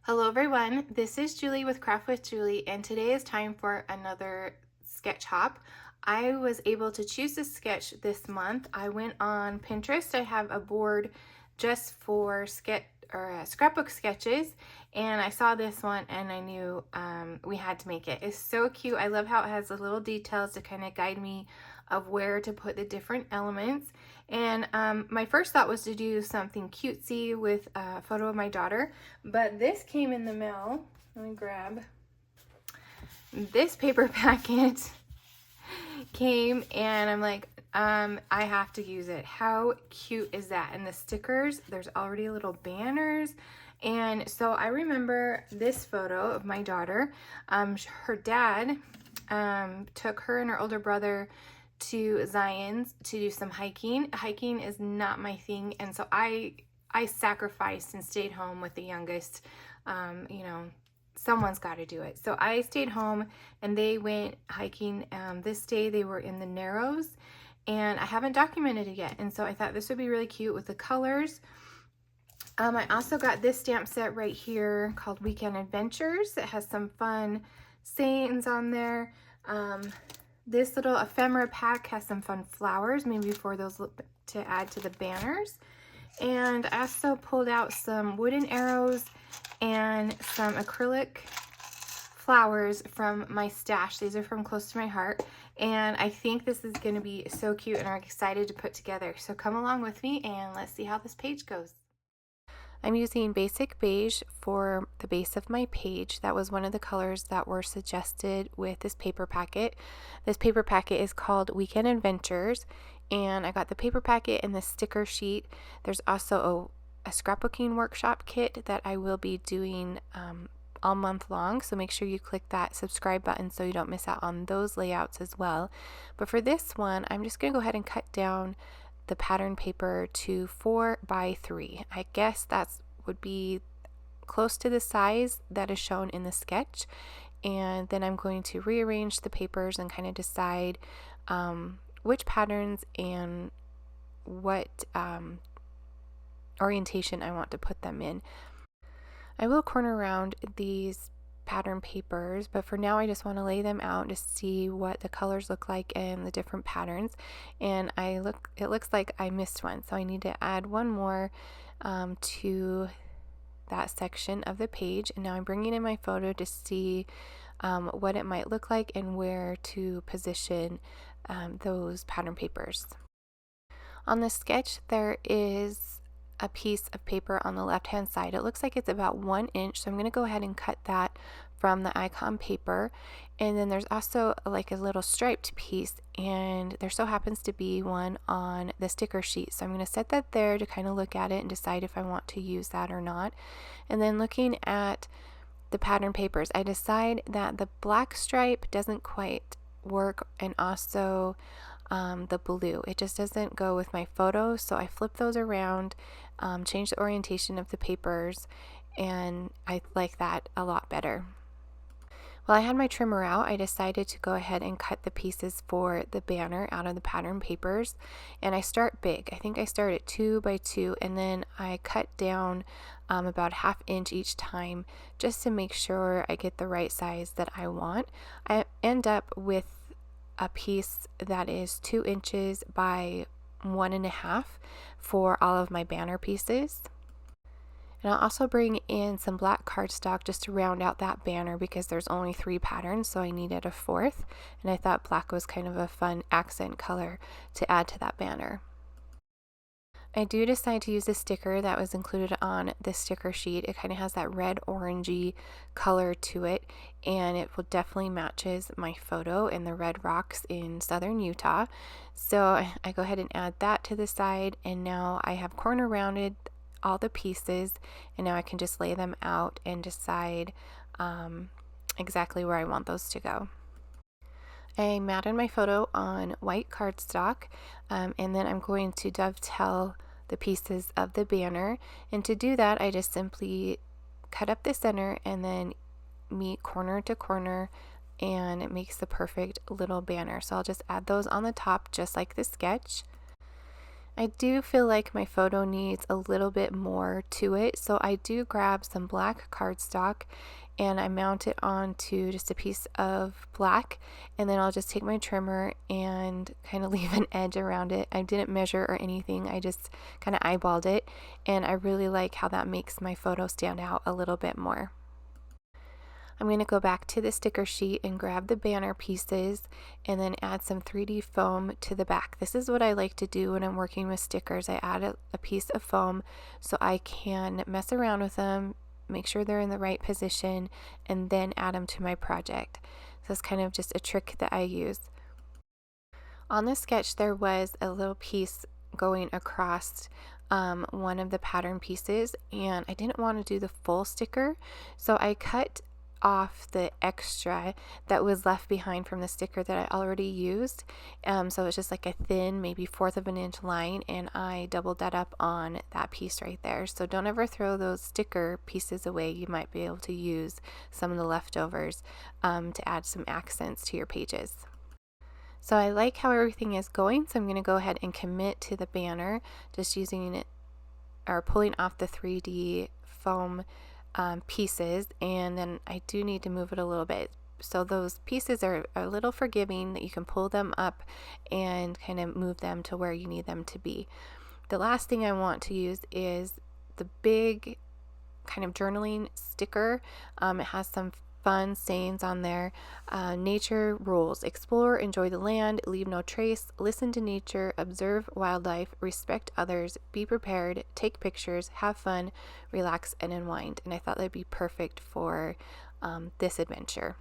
Hello everyone, this is Julie with Craft with Julie, and today is time for another sketch hop. I was able to choose this sketch this month. I went on Pinterest. I have a board just for scrapbook sketches, and I saw this one and I knew we had to make it. It's so cute. I love how it has the little details to kind of guide me of where to put the different elements. And my first thought was to do something cutesy with a photo of my daughter, but this came in the mail. Let me grab. This paper packet came and I'm like, I have to use it. How cute is that? And the stickers, there's already little banners. And so I remember this photo of my daughter. Her dad took her and her older brother to Zion's to do some hiking. Hiking is not my thing, and so I sacrificed and stayed home with the youngest. You know, someone's got to do it. So I stayed home and they went hiking. This day they were in the Narrows, and I haven't documented it yet, and so I thought this would be really cute with the colors. I also got this stamp set right here called Weekend Adventures. It has some fun sayings on there. This little ephemera pack has some fun flowers, maybe for those to add to the banners. And I also pulled out some wooden arrows and some acrylic flowers from my stash. These are from close to my heart. And I think this is going to be so cute, and I'm excited to put together. So come along with me and let's see how this page goes. I'm using basic beige for the base of my page. That was one of the colors that were suggested with this paper packet. This paper packet is called Weekend Adventures, and I got the paper packet and the sticker sheet. There's also a scrapbooking workshop kit that I will be doing all month long, so make sure you click that subscribe button so you don't miss out on those layouts as well. But for this one, I'm just going to go ahead and cut down the pattern paper to 4 by 3. I guess that would be close to the size that is shown in the sketch, and then I'm going to rearrange the papers and kind of decide which patterns and what orientation I want to put them in. I will corner around these pattern papers, but for now I just want to lay them out to see what the colors look like and the different patterns. And it looks like I missed one, so I need to add one more to that section of the page. And now I'm bringing in my photo to see what it might look like and where to position those pattern papers. On the sketch there is a piece of paper on the left hand side. It looks like it's about 1 inch, so I'm going to go ahead and cut that from the icon paper. And then there's also like a little striped piece, and there so happens to be one on the sticker sheet, so I'm going to set that there to kind of look at it and decide if I want to use that or not. And then looking at the pattern papers, I decide that the black stripe doesn't quite work, and also the blue, it just doesn't go with my photo, so I flip those around, change the orientation of the papers, and I like that a lot better. While I had my trimmer out, I decided to go ahead and cut the pieces for the banner out of the pattern papers, and I start big. I think I start at 2 by 2, and then I cut down about 1/2 inch each time just to make sure I get the right size that I want. I end up with a piece that is 2 inches by 1.5 for all of my banner pieces. And I'll also bring in some black cardstock just to round out that banner because there's only 3 patterns, so I needed a 4th, and I thought black was kind of a fun accent color to add to that banner. I do decide to use a sticker that was included on the sticker sheet. It kind of has that red orangey color to it, and it will definitely matches my photo and the red rocks in southern Utah. So I go ahead and add that to the side, and now I have corner rounded all the pieces, and now I can just lay them out and decide exactly where I want those to go. I matted my photo on white cardstock, and then I'm going to dovetail the pieces of the banner, and to do that I just simply cut up the center and then meet corner to corner, and it makes the perfect little banner. So I'll just add those on the top just like the sketch. I do feel like my photo needs a little bit more to it, so I do grab some black cardstock and I mount it onto just a piece of black, and then I'll just take my trimmer and kind of leave an edge around it. I didn't measure or anything, I just kind of eyeballed it, and I really like how that makes my photo stand out a little bit more. I'm going to go back to the sticker sheet and grab the banner pieces and then add some 3D foam to the back. This is what I like to do when I'm working with stickers. I add a piece of foam so I can mess around with them, make sure they're in the right position, and then add them to my project. So it's kind of just a trick that I use. On the sketch there was a little piece going across one of the pattern pieces, and I didn't want to do the full sticker, so I cut off the extra that was left behind from the sticker that I already used. So it's just like a thin, maybe 1/4 of an inch line, and I doubled that up on that piece right there. So don't ever throw those sticker pieces away. You might be able to use some of the leftovers to add some accents to your pages. So I like how everything is going, so I'm going to go ahead and commit to the banner, just using it or pulling off the 3D foam pieces, and then I do need to move it a little bit. So those pieces are a little forgiving that you can pull them up and kind of move them to where you need them to be. The last thing I want to use is the big kind of journaling sticker. It has some fun sayings on there. Nature rules: explore, enjoy the land, leave no trace, listen to nature, observe wildlife, respect others, be prepared, take pictures, have fun, relax, and unwind. And I thought that'd be perfect for this adventure.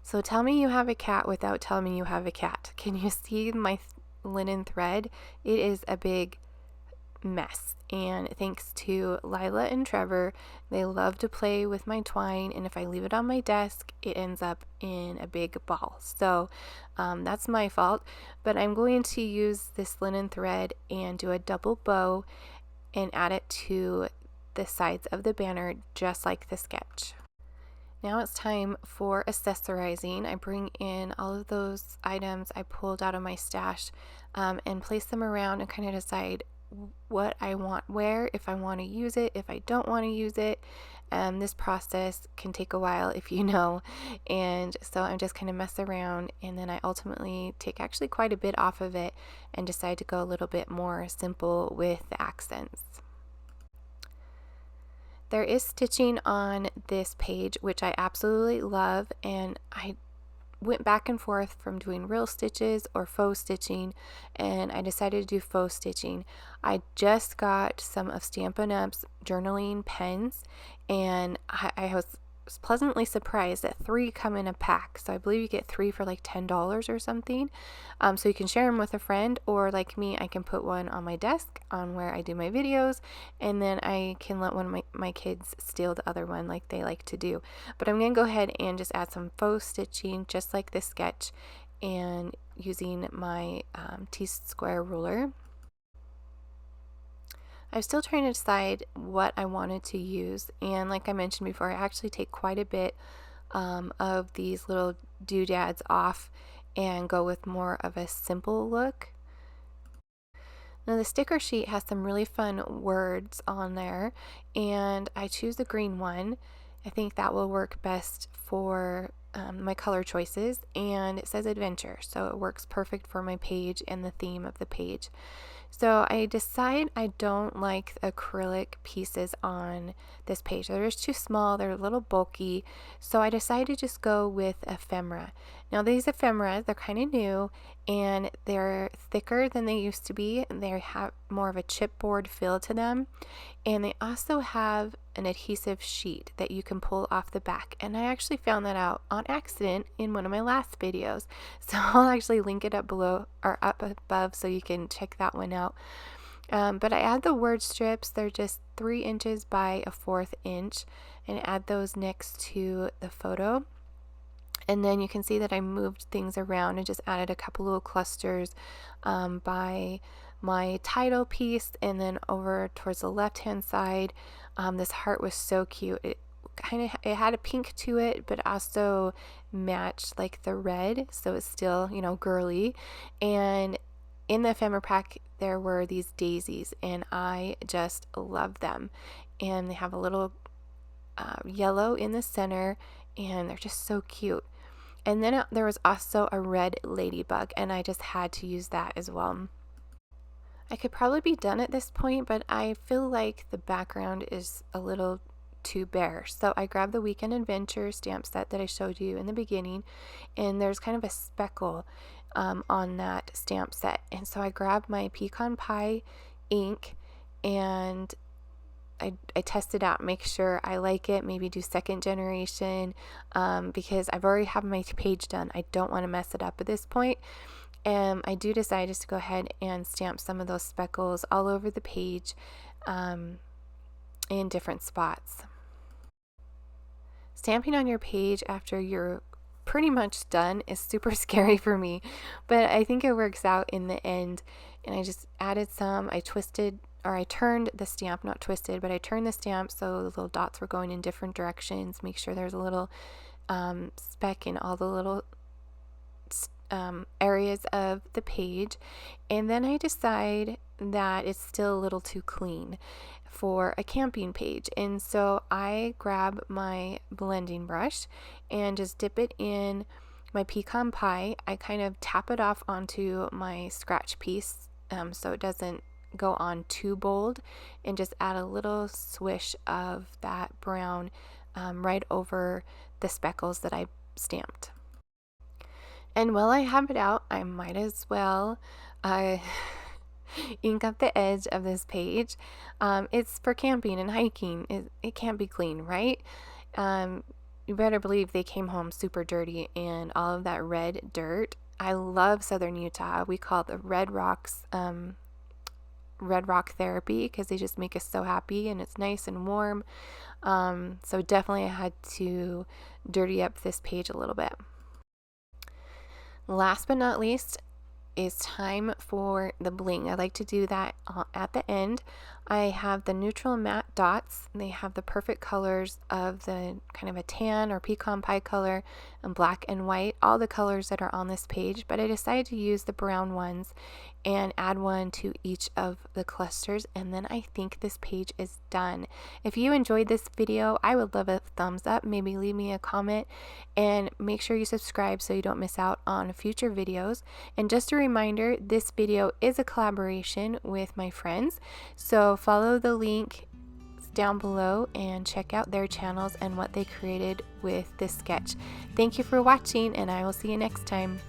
So tell me you have a cat without telling me you have a cat. Can you see my linen thread? It is a big mess, and thanks to Lila and Trevor, they love to play with my twine, and if I leave it on my desk it ends up in a big ball. So that's my fault, but I'm going to use this linen thread and do a double bow and add it to the sides of the banner just like the sketch. Now it's time for accessorizing. I bring in all of those items I pulled out of my stash and place them around and kind of decide what I want where, if I want to use it, if I don't want to use it. This process can take a while, if you know, and so I'm just kind of mess around, and then I ultimately take actually quite a bit off of it and decide to go a little bit more simple with the accents. There is stitching on this page, which I absolutely love, and I went back and forth from doing real stitches or faux stitching, and I decided to do faux stitching. I just got some of Stampin' Up's journaling pens, and I was pleasantly surprised that 3 come in a pack. So I believe you get 3 for like $10 or something. So you can share them with a friend, or like me, I can put one on my desk on where I do my videos, and then I can let one of my kids steal the other one like they like to do. But I'm going to go ahead and just add some faux stitching just like this sketch, and using my T-square ruler. I'm still trying to decide what I wanted to use, and like I mentioned before, I actually take quite a bit of these little doodads off and go with more of a simple look. Now the sticker sheet has some really fun words on there, and I choose the green one. I think that will work best for my color choices, and it says adventure, so it works perfect for my page and the theme of the page. So I decide I don't like the acrylic pieces on this page. They're just too small, they're a little bulky, so I decided to just go with ephemera. Now these ephemera, they're kind of new, and they're thicker than they used to be, and they have more of a chipboard feel to them, and they also have an adhesive sheet that you can pull off the back, and I actually found that out on accident in one of my last videos, so I'll actually link it up below or up above so you can check that one out. But I add the word strips. They're just 3 inches by a 1/4 inch, and add those next to the photo. And then you can see that I moved things around and just added a couple little clusters by my title piece, and then over towards the left hand side, this heart was so cute. It had a pink to it, but also matched like the red, so it's still, you know, girly. And in the ephemera pack there were these daisies, and I just love them. And they have a little yellow in the center, and they're just so cute. And then there was also a red ladybug, and I just had to use that as well. I could probably be done at this point, but I feel like the background is a little too bare. So I grabbed the Weekend Adventure stamp set that I showed you in the beginning, and there's kind of a speckle on that stamp set. And so I grabbed my Pecan Pie ink, and I tested out, make sure I like it, maybe do second generation, because I've already have my page done. I don't want to mess it up at this point. And I do decide just to go ahead and stamp some of those speckles all over the page in different spots. Stamping on your page after you're pretty much done is super scary for me, but I think it works out in the end. And I just added some, I turned the stamp, not twisted, but I turned the stamp so the little dots were going in different directions. Make sure there's a little speck in all the little areas of the page. And then I decide that it's still a little too clean for a camping page, and so I grab my blending brush and just dip it in my pecan pie. I kind of tap it off onto my scratch piece so it doesn't go on too bold, and just add a little swish of that brown right over the speckles that I stamped. And while I have it out, I might as well ink up the edge of this page. It's for camping and hiking. It can't be clean, right? You better believe they came home super dirty and all of that red dirt. I love Southern Utah. We call it the Red Rocks, Red Rock Therapy, because they just make us so happy and it's nice and warm. So definitely I had to dirty up this page a little bit. Last but not least, it's time for the bling. I like to do that at the end. I have the neutral matte dots. They have the perfect colors of the kind of a tan or pecan pie color and black and white, all the colors that are on this page, but I decided to use the brown ones and add one to each of the clusters, and then I think this page is done. If you enjoyed this video, I would love a thumbs up, maybe leave me a comment, and make sure you subscribe so you don't miss out on future videos. And just a reminder, this video is a collaboration with my friends, so follow the link down below and check out their channels and what they created with this sketch. Thank you for watching, and I will see you next time.